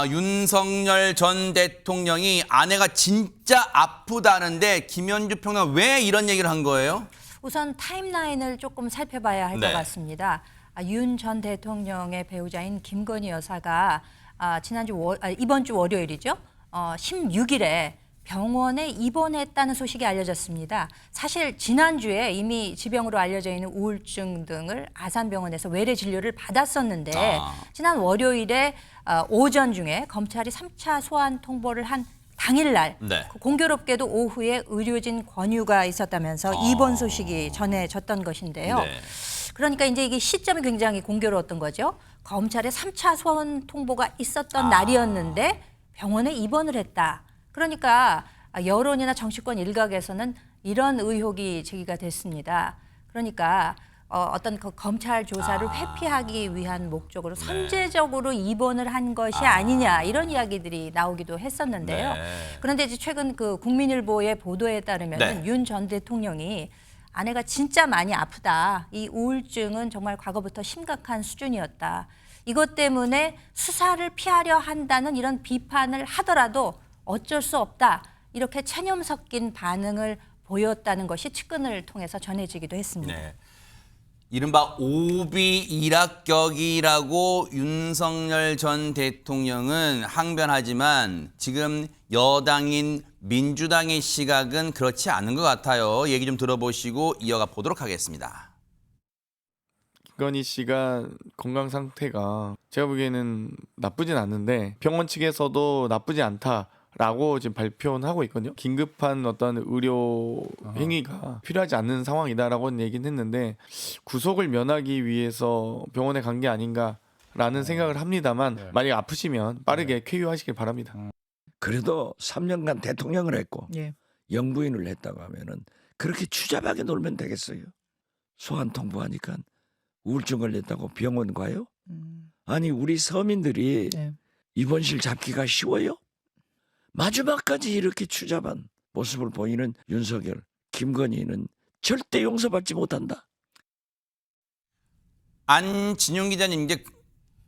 윤석열 전 대통령이 아내가 진짜 아프다는데 김현주 평론 왜 이런 얘기를 한 거예요? 우선 타임라인을 조금 살펴봐야 할 것 네. 같습니다. 윤 전 대통령의 배우자인 김건희 여사가 이번 주 월요일이죠. 16일에 병원에 입원했다는 소식이 알려졌습니다. 사실 지난주에 이미 지병으로 알려져 있는 우울증 등을 아산병원에서 외래 진료를 받았었는데 지난 월요일에 오전 중에 검찰이 3차 소환 통보를 한 당일날 네. 공교롭게도 오후에 의료진 권유가 있었다면서 입원 소식이 전해졌던 것인데요. 네. 그러니까 이제 이게 시점이 굉장히 공교로웠던 거죠. 검찰의 3차 소환 통보가 있었던 날이었는데 병원에 입원을 했다. 그러니까 여론이나 정치권 일각에서는 이런 의혹이 제기가 됐습니다. 그러니까 어떤 그 검찰 조사를 회피하기 위한 목적으로 선제적으로 입원을 한 것이 아니냐 이런 이야기들이 나오기도 했었는데요. 네. 그런데 이제 최근 그 국민일보의 보도에 따르면 네. 윤 전 대통령이 아내가 진짜 많이 아프다. 이 우울증은 정말 과거부터 심각한 수준이었다. 이것 때문에 수사를 피하려 한다는 이런 비판을 하더라도 어쩔 수 없다. 이렇게 체념 섞인 반응을 보였다는 것이 측근을 통해서 전해지기도 했습니다. 네. 이른바 오비 일합격이라고 윤석열 전 대통령은 항변하지만 지금 여당인 민주당의 시각은 그렇지 않은 것 같아요. 얘기 좀 들어보시고 이어가 보도록 하겠습니다. 김건희 씨가 건강 상태가 제가 보기에는 나쁘진 않는데 병원 측에서도 나쁘지 않다라고 지금 발표는 하고 있거든요. 긴급한 어떤 의료 행위가 필요하지 않는 상황이다라고 얘기는 했는데 구속을 면하기 위해서 병원에 간 게 아닌가라는 생각을 합니다만 만약에 아프시면 빠르게 쾌유하시길 바랍니다. 그래도 3년간 대통령을 했고 예. 영부인을 했다고 하면은 그렇게 추잡하게 놀면 되겠어요. 소환 통보하니까 우울증 걸렸다고 병원 가요? 아니 우리 서민들이 입원실 잡기가 쉬워요? 마지막까지 이렇게 추잡한 모습을 보이는 윤석열, 김건희는 절대 용서받지 못한다. 안진용 기자님, 이제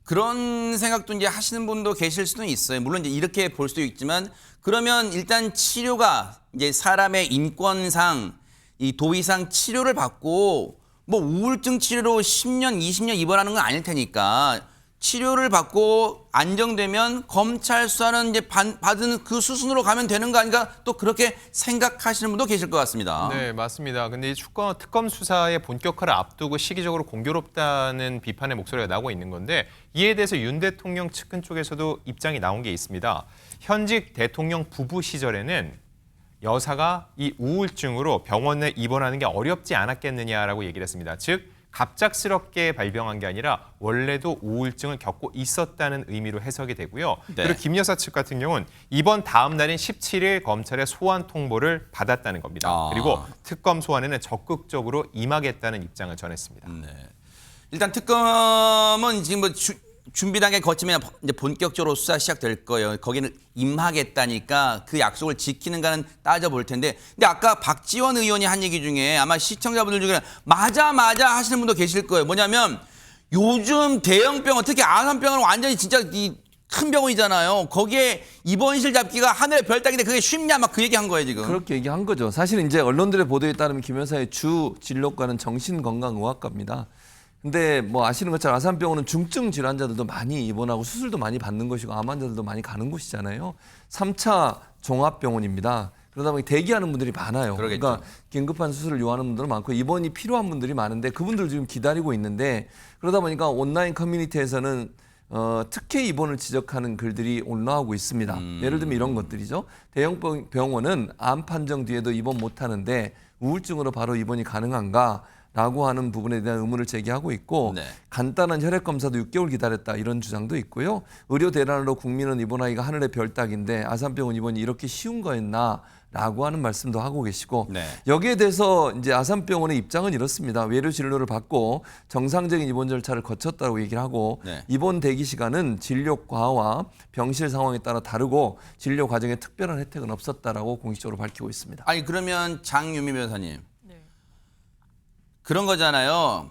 그런 생각도 이제 하시는 분도 계실 수도 있어요. 물론 이제 이렇게 볼 수도 있지만 그러면 일단 치료가 이제 사람의 인권상 이 도의상 치료를 받고 뭐 우울증 치료로 10년, 20년 입원하는 건 아닐 테니까 치료를 받고 안정되면 검찰 수사는 이제 받은 그 수순으로 가면 되는 거 아닌가 또 그렇게 생각하시는 분도 계실 것 같습니다. 네, 맞습니다. 근데 이 특검 수사의 본격화를 앞두고 시기적으로 공교롭다는 비판의 목소리가 나오고 있는 건데 이에 대해서 윤 대통령 측근 쪽에서도 입장이 나온 게 있습니다. 현직 대통령 부부 시절에는 여사가 이 우울증으로 병원에 입원하는 게 어렵지 않았겠느냐라고 얘기를 했습니다. 즉 갑작스럽게 발병한 게 아니라 원래도 우울증을 겪고 있었다는 의미로 해석이 되고요. 네. 그리고 김 여사 측 같은 경우는 이번 다음 날인 17일 검찰의 소환 통보를 받았다는 겁니다. 그리고 특검 소환에는 적극적으로 임하겠다는 입장을 전했습니다. 네. 일단 특검은 지금 뭐 준비 단계 거치면 이제 본격적으로 수사 시작될 거예요. 거기는 임하겠다니까 그 약속을 지키는가는 따져볼 텐데. 근데 아까 박지원 의원이 한 얘기 중에 아마 시청자분들 중에 맞아 하시는 분도 계실 거예요. 뭐냐면 요즘 대형 병원, 특히 아산병원은 완전히 진짜 이 큰 병원이잖아요. 거기에 입원실 잡기가 하늘의 별 따기인데 그게 쉽냐 막 그 얘기한 거예요 지금. 그렇게 얘기한 거죠. 사실은 이제 언론들의 보도에 따르면 김 여사의 주 진료과는 정신건강의학과입니다. 근데 뭐 아시는 것처럼 아산병원은 중증 질환자들도 많이 입원하고 수술도 많이 받는 것이고 암 환자들도 많이 가는 곳이잖아요. 3차 종합병원입니다. 그러다 보니 대기하는 분들이 많아요. 그러겠죠. 그러니까 긴급한 수술을 요하는 분들은 많고 입원이 필요한 분들이 많은데 그분들 지금 기다리고 있는데 그러다 보니까 온라인 커뮤니티에서는 특혜 입원을 지적하는 글들이 올라오고 있습니다. 예를 들면 이런 것들이죠. 대형 병원은 암 판정 뒤에도 입원 못하는데 우울증으로 바로 입원이 가능한가? 라고 하는 부분에 대한 의문을 제기하고 있고 네. 간단한 혈액 검사도 6개월 기다렸다 이런 주장도 있고요. 의료 대란으로 국민은 입원하기가 하늘의 별 따기인데 아산병원 입원이 이렇게 쉬운 거였나? 라고 하는 말씀도 하고 계시고 네. 여기에 대해서 이제 아산병원의 입장은 이렇습니다. 외래 진료를 받고 정상적인 입원 절차를 거쳤다고 얘기를 하고 네. 입원 대기 시간은 진료 과와 병실 상황에 따라 다르고 진료 과정에 특별한 혜택은 없었다라고 공식적으로 밝히고 있습니다. 아니 그러면 장유미 변호사님 그런 거잖아요.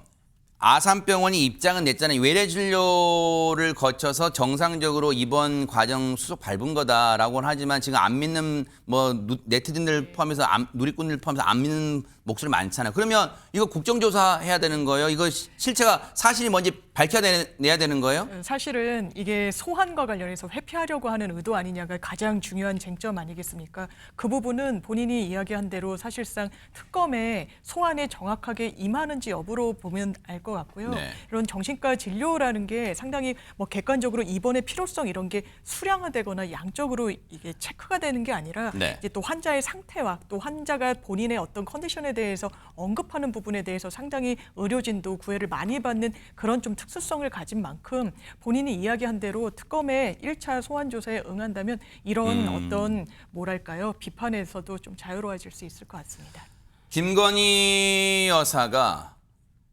아산병원이 입장은 냈잖아요. 외래 진료를 거쳐서 정상적으로 입원 과정 수속 밟은 거다라고는 하지만 지금 안 믿는 뭐 네티즌들 포함해서 누리꾼들 포함해서 안 믿는 목소리 많잖아요. 그러면 이거 국정조사 해야 되는 거예요? 이거 실체가 사실이 뭔지 밝혀내야 되는 거예요? 사실은 이게 소환과 관련해서 회피하려고 하는 의도 아니냐가 가장 중요한 쟁점 아니겠습니까? 그 부분은 본인이 이야기한 대로 사실상 특검에 소환에 정확하게 임하는지 여부로 보면 알 것 같고요. 네. 이런 정신과 진료라는 게 상당히 뭐 객관적으로 입원의 필요성 이런 게 수량화되거나 양적으로 이게 체크가 되는 게 아니라 네. 이제 또 환자의 상태와 또 환자가 본인의 어떤 컨디션에 대해서 언급하는 부분에 대해서 상당히 의료진도 구애를 많이 받는 그런 좀 특수성을 가진 만큼 본인이 이야기한 대로 특검의 1차 소환 조사에 응한다면 이런 어떤 뭐랄까요? 비판에서도 좀 자유로워질 수 있을 것 같습니다. 김건희 여사가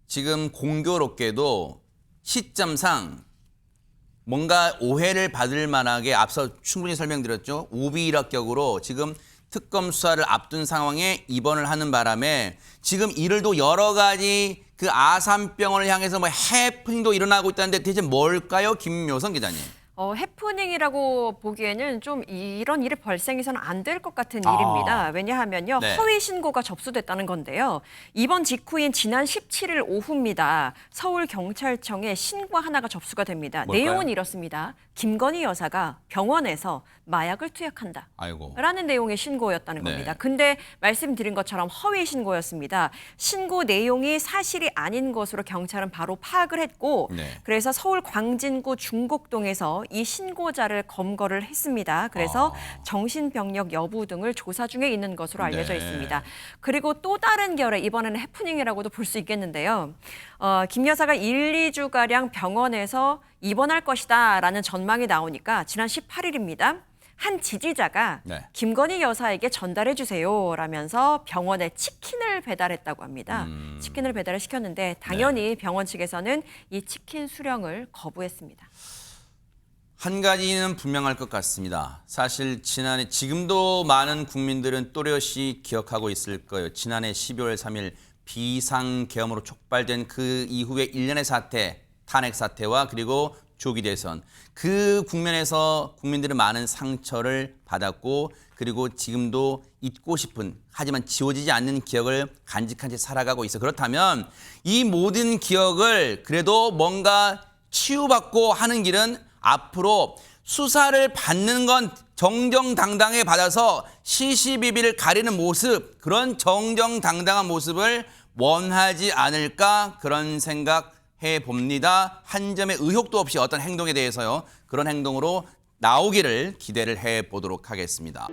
지금 공교롭게도 시점상 뭔가 오해를 받을 만하게 앞서 충분히 설명드렸죠. 우비일학격으로 지금 특검 수사를 앞둔 상황에 입원을 하는 바람에 지금 이를도 여러 가지 그 아산병원을 향해서 뭐 해프닝도 일어나고 있다는데 대체 뭘까요? 김묘선 기자님. 해프닝이라고 보기에는 좀 이런 일이 발생해서는 안 될 것 같은 일입니다. 왜냐하면요. 네. 허위 신고가 접수됐다는 건데요. 이번 직후인 지난 17일 오후입니다. 서울경찰청에 신고 하나가 접수가 됩니다. 뭘까요? 내용은 이렇습니다. 김건희 여사가 병원에서 마약을 투약한다. 아이고. 라는 내용의 신고였다는 네. 겁니다. 근데 말씀드린 것처럼 허위 신고였습니다. 신고 내용이 사실이 아닌 것으로 경찰은 바로 파악을 했고 네. 그래서 서울 광진구 중곡동에서 이 신고자를 검거를 했습니다. 그래서 정신병력 여부 등을 조사 중에 있는 것으로 알려져 네. 있습니다. 그리고 또 다른 결의, 이번에는 해프닝이라고도 볼 수 있겠는데요. 김 여사가 1, 2주가량 병원에서 입원할 것이다 라는 전망이 나오니까 지난 18일입니다. 한 지지자가 네. 김건희 여사에게 전달해 주세요 라면서 병원에 치킨을 배달했다고 합니다. 치킨을 배달을 시켰는데 당연히 병원 측에서는 이 치킨 수령을 거부했습니다. 한 가지는 분명할 것 같습니다. 사실 지난해 지금도 많은 국민들은 또렷이 기억하고 있을 거예요. 지난해 12월 3일 비상계엄으로 촉발된 그 이후의 일련의 사태, 탄핵 사태와 그리고 조기 대선. 그 국면에서 국민들은 많은 상처를 받았고 그리고 지금도 잊고 싶은 하지만 지워지지 않는 기억을 간직한 채 살아가고 있어. 그렇다면 이 모든 기억을 그래도 뭔가 치유받고 하는 길은 앞으로 수사를 받는 건 정정당당하게 받아서 시시비비를 가리는 모습, 그런 정정당당한 모습을 원하지 않을까 그런 생각해 봅니다. 한 점의 의혹도 없이 어떤 행동에 대해서요. 그런 행동으로 나오기를 기대를 해 보도록 하겠습니다.